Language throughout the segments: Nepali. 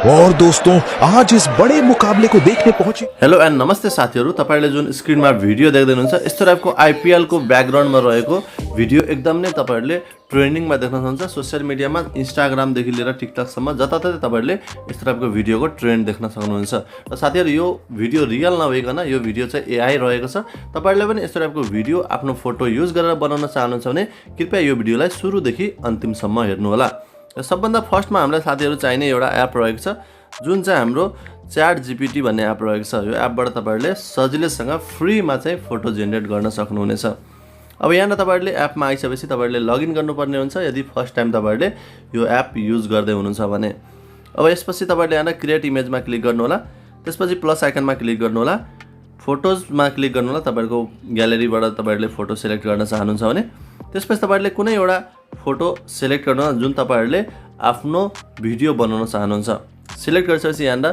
और दोस्तों आज इस बड़े मुकाबले को देखने पहुंचे। हेलो एन्ड नमस्ते साथीहरु, तपाईले जुन स्क्रिनमा भिडियो देख्दै हुनुहुन्छ यस्तो टाइपको आईपीएल को ब्याकग्राउन्डमा रहेको भिडियो एकदम नै तपाईहरुले ट्रेन्डिङमा देख्न सक्नुहुन्छ। सोशल मिडियामा इन्स्टाग्राम देखि लिएर टिकटक सम्म जताततै तपाईहरुले यस्तो टाइपको भिडियोको ट्रेन्ड देख्न सक्नुहुन्छ। र साथीहरु यो भिडियो रियल नभइकन यो भिडियो चाहिँ एआई रहेको छ। तपाईहरुले पनि यस्तो टाइपको भिडियो आफ्नो फोटो युज गरेर बनाउन चाहनुहुन्छ भने कृपया यो भिडियोलाई सुरुदेखि अन्तिमसम्म हेर्नु होला। र सबभन्दा फर्स्टमा हामीलाई साथीहरु चाहिने एउटा एप रहेको छ जुन चाहिँ हाम्रो च्याट जीपीटी भन्ने एप रहेको छ। यो एपबाट तपाईहरुले सजिलैसँग फ्रीमा चाहिँ फोटो जेनेरेट गर्न सक्नुहुनेछ। अब यहाँ तपाईहरुले एपमा आइसकेपछि तपाईहरुले लगइन गर्नुपर्ने हुन्छ यदि फर्स्ट टाइम तपाईहरुले यो एप युज गर्दै हुनुहुन्छ भने। अब यसपछि तपाईहरुले यहाँ क्रिएट इमेजमा क्लिक गर्नु होला, त्यसपछि प्लस आइकनमा क्लिक गर्नु होला, फोटोजमा क्लिक गर्नु होला। तपाईहरुको ग्यालेरीबाट तपाईहरुले फोटो सिलेक्ट गर्न चाहनुहुन्छ भने त्यसपछि तपाईहरुले कुनै एउटा फोटो सिलेक्ट गर्नु होला जुन तपाईहरुले आफ्नो भिडियो बनाउन चाहनुहुन्छ। सिलेक्ट गरिसकेपछि यहाँ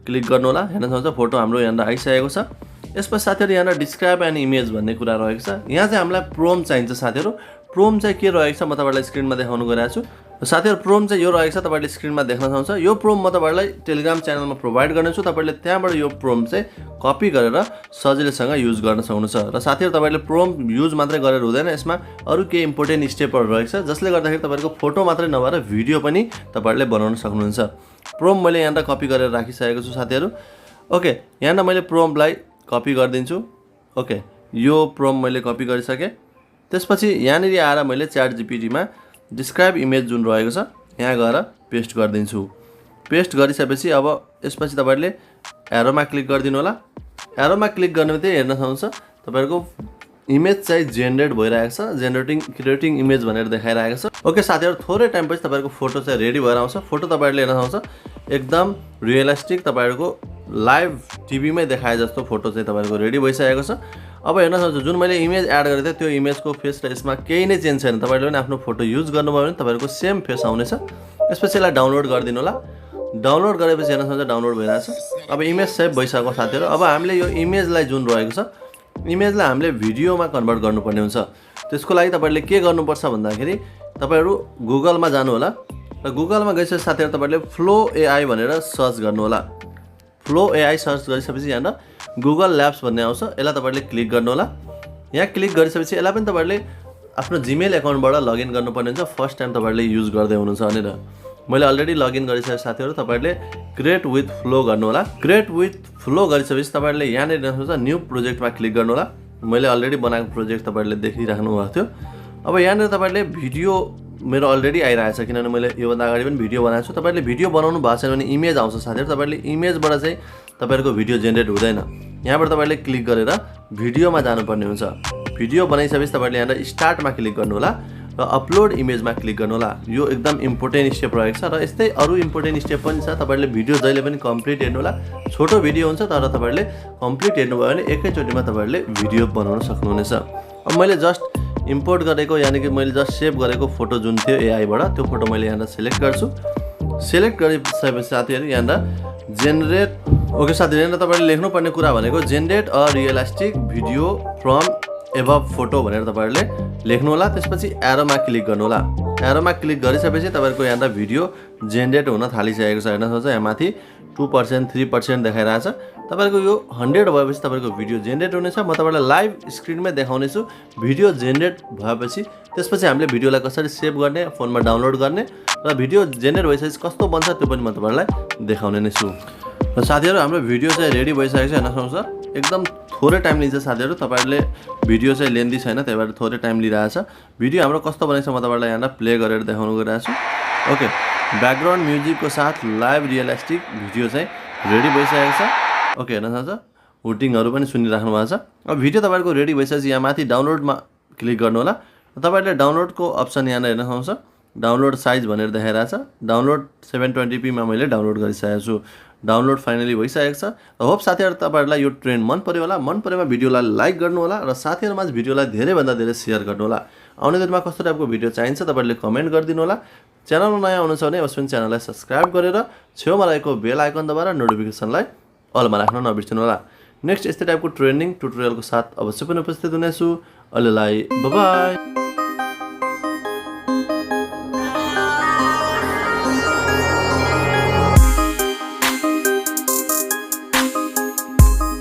क्लिक गर्नु होला। हेर्न सक्नुहुन्छ फोटो हाम्रो यहाँ आइसकेको छ। यसपछि साथीहरु यहाँ डिस्क्राइब एन इमेज भन्ने कुरा रहेको छ। यहाँ चाहिँ हामीलाई प्रोम चाहिन्छ साथीहरु। प्रोम चाहिँ के रहेको छ म तपाईहरुलाई स्क्रिनमा देखाउन गइरहेको छु। साथीहरु प्रोम चाहिँ यो रहेको छ, तपाईहरुले स्क्रिनमा देख्न सक्नुहुन्छ। यो प्रोम म तपाईहरुलाई टेलिग्राम च्यानलमा प्रोभाइड गर्नेछु। तपाईहरुले त्यहाँबाट यो प्रोम चाहिँ कपी गरेर सजिलैसँग युज गर्न सक्नुहुन्छ। र साथीहरु तपाईहरुले प्रोम युज मात्रै गरेर हुँदैन, यसमा अरु केही इम्पोर्टेन्ट स्टेपहरु रहेको छ जसले गर्दाखेरि तपाईहरुको फोटो मात्रै नभएर भिडियो पनि तपाईहरुले बनाउन सक्नुहुन्छ। प्रोम मैले यहाँ कपी गरेर राखिसकेको छु साथीहरु। ओके, यहाँ मैले प्रोमलाई कपी गरिदिन्छु। ओके, यो प्रोम मैले कपी गरिसके। त्यसपछि यहाँनिर आएर मैले च्याट जीपीटीमा डिस्क्राइब इमेज जुन रहेको छ यहाँ गएर पेस्ट गरिदिन्छु। पेस्ट गरिसकेपछि अब यसपछि तपाईहरुले एरोमा क्लिक गरिदिनु होला। एरोमा क्लिक गर्नेबित्तिकै हेर्न सक्नुहुन्छ तपाईहरुको इमेज चाहिँ जेनेरेट भइरहेको छ, क्रिएटिङ इमेज भनेर देखाइरहेको छ। ओके साथीहरु, थोरै टाइम पछि तपाईहरुको फोटो चाहिँ रेडी भएर आउँछ। फोटो तपाईहरुले हेर्न सक्नुहुन्छ एकदम रियलिस्टिक तपाईहरुको लाइभ टिभीमै देखाए जस्तो फोटो चाहिँ तपाईहरुको रेडी भइसकेको छ। अब हेर्न सक्नुहुन्छ जुन मैले इमेज एड गरेको थिएँ त्यो इमेजको फेस र यसमा केही नै चेन्ज छैन। तपाईहरुले पनि आफ्नो फोटो युज गर्नुभयो भने तपाईहरुको सेम फेस आउनेछ। यसपछि यसलाई डाउनलोड गरिदिनु होला। डाउनलोड गरेपछि हेर्न सक्नुहुन्छ डाउनलोड भइरहेछ। अब इमेज सेभ भइसक्यो साथीहरु। अब हामीले यो इमेजलाई जुन रहेको छ इमेजलाई हामीले भिडियोमा कन्भर्ट गर्नुपर्ने हुन्छ। त्यसको लागि तपाईहरुले के गर्नुपर्छ भन्दाखेरि तपाईहरु गुगलमा जानु होला र गुगलमा गइसकेपछि साथीहरु तपाईहरुले फ्लो एआई भनेर सर्च गर्नु होला। फ्लो एआई सर्च गरिसकेपछि यहाँ गुगल ल्याब्स भन्ने आउँछ, यसलाई तपाईहरुले क्लिक गर्नु होला। यहाँ क्लिक गरिसकेपछि यसलाई पनि तपाईहरुले आफ्नो जीमेल एकाउन्टबाट लगइन गर्नुपर्ने हुन्छ फर्स्ट टाइम तपाईहरुले युज गर्दै हुनुहुन्छ भनेर। मैले अलरेडी लगइन गरिसके साथीहरु तपाईहरुले क्रिएट विथ फ्लो गर्नु होला। क्रिएट विथ फ्लो गरिसकेपछि तपाईहरुले यहाँनिर देख्नुहुन्छ न्यू प्रोजेक्टमा क्लिक गर्नु होला। मैले अलरेडी बनाएको प्रोजेक्ट तपाईहरुले देखिराख्नु भएको थियो। अब यहाँनिर तपाईहरुले भिडियो मेरो अलरेडी आइरहेछ किनभने मैले योभन्दा अगाडि पनि भिडियो बनाएको छु। तपाईहरुले भिडियो बनाउनु भएको छैन भने इमेज आउँछ साथीहरु। तपाईहरुले इमेजबाट चाहिँ तपाईहरुको भिडियो जेनेरेट हुँदैन। यहाँबाट तपाईहरुले क्लिक गरेर भिडियोमा जानुपर्ने हुन्छ। भिडियो बनाइसकेपछि तपाईहरुले यहाँ स्टार्टमा क्लिक गर्नु होला र अपलोड इमेजमा क्लिक गर्नु होला। यो एकदम इम्पोर्टेन्ट स्टेप रहेको छ र यस्तै अरु इम्पोर्टेन्ट स्टेप पनि छ। तपाईहरुले भिडियो जहिले पनि कम्प्लिट हेर्नु होला। छोटो भिडियो हुन्छ तर तपाईहरुले कम्प्लिट हेर्नुभयो भने एकैचोटीमा तपाईहरुले भिडियो बनाउन सक्नुहुनेछ। अब मैले जस्ट इम्पोर्ट गरेको यानी कि मैले जस्ट सेभ गरेको फोटो जुन थियो एआईबाट त्यो फोटो मैले यहाँ सिलेक्ट गर्छु। सिलेक्ट गरिसकेपछि साथीहरु यहाँ जेनेरेट ओके साथीहरु यहाँ तपाईहरुले लेख्नुपर्ने कुरा भनेको generate a realistic video from above photo भनेर तपाईहरुले लेख्नु होला। त्यसपछि एरोमा क्लिक गर्नु होला। एरोमा क्लिक गरिसकेपछि तपाईहरुको यहाँ भिडियो जेनेरेट हुन थालिसकेको छ। हेर्न सक्नुहुन्छ यहाँ माथि 2% 3% देखाइरहेछ। तपाईहरुको यो 100 भएपछि तपाईहरुको भिडियो जेनेरेट हुनेछ। म तपाईहरुलाई लाइभ स्क्रिनमै देखाउने छु भिडियो जेनेरेट भएपछि। त्यसपछि हामीले भिडियोलाई कसरी सेभ गर्ने, फोनमा डाउनलोड गर्ने र भिडियो जेनेरेट भइसकेपछि कस्तो बन्छ त्यो पनि म तपाईहरुलाई देखाउने नै छु। र साथीहरु हाम्रो भिडियो चाहिँ रेडी भइसकेको छ। हेर्न सक्नुहुन्छ एकदम थोरै टाइम लिन्छ साथीहरु। तपाईहरुले भिडियो चाहिँ लेन्दी छैन त्यही भएर थोरै टाइम लिइरहेछ। भिडियो हाम्रो कस्तो बनेको छ म तपाईहरुलाई यहाँ प्ले गरेर देखाउन गइरहेको छु। ओके, ब्याकग्राउन्ड म्युजिकको साथ लाइभ रियलिस्टिक भिडियो चाहिँ रेडी भइसकेको छ। ओके, हेर्न सक्नुहुन्छ हुटिङहरु पनि सुनिराख्नु भएको छ। अब भिडियो तपाईहरुको रेडी भइसकेपछि यहाँ माथि डाउनलोडमा क्लिक गर्नु होला। तपाईहरुले डाउनलोडको अप्सन यहाँ हेर्न सक्नुहुन्छ डाउनलोड साइज भनेर देखाइरहेछ। डाउनलोड 720p मा मैले डाउनलोड गरिसकेको छु। डाउनलोड फाइनली भइसकेको छ। होप साथीहरु तपाईहरुलाई यो ट्रेन्ड मन पर्यो होला। मन परेमा भिडियोलाई लाइक गर्नु होला र साथीहरुमा भिडियोलाई धेरै भन्दा धेरै शेयर गर्नु होला। आउने दिनमा कस्तो टाइपको भिडियो चाहिन्छ तपाईहरुले कमेन्ट गरिदिनु होला। च्यानलमा नयाँ हुनुहुन्छ भने अवश्य च्यानललाई सब्स्क्राइब गरेर छेउमा रहेको बेल आइकन दबाएर नोटिफिकेसनलाई अलमा राख्न नबिर्सनु होला। नेक्स्ट यस्तै टाइपको ट्रेन्डिङ ट्युटोरियलको साथ अवश्य पनि उपस्थित हुनेछु। अहिलेलाई बाइ बाइ।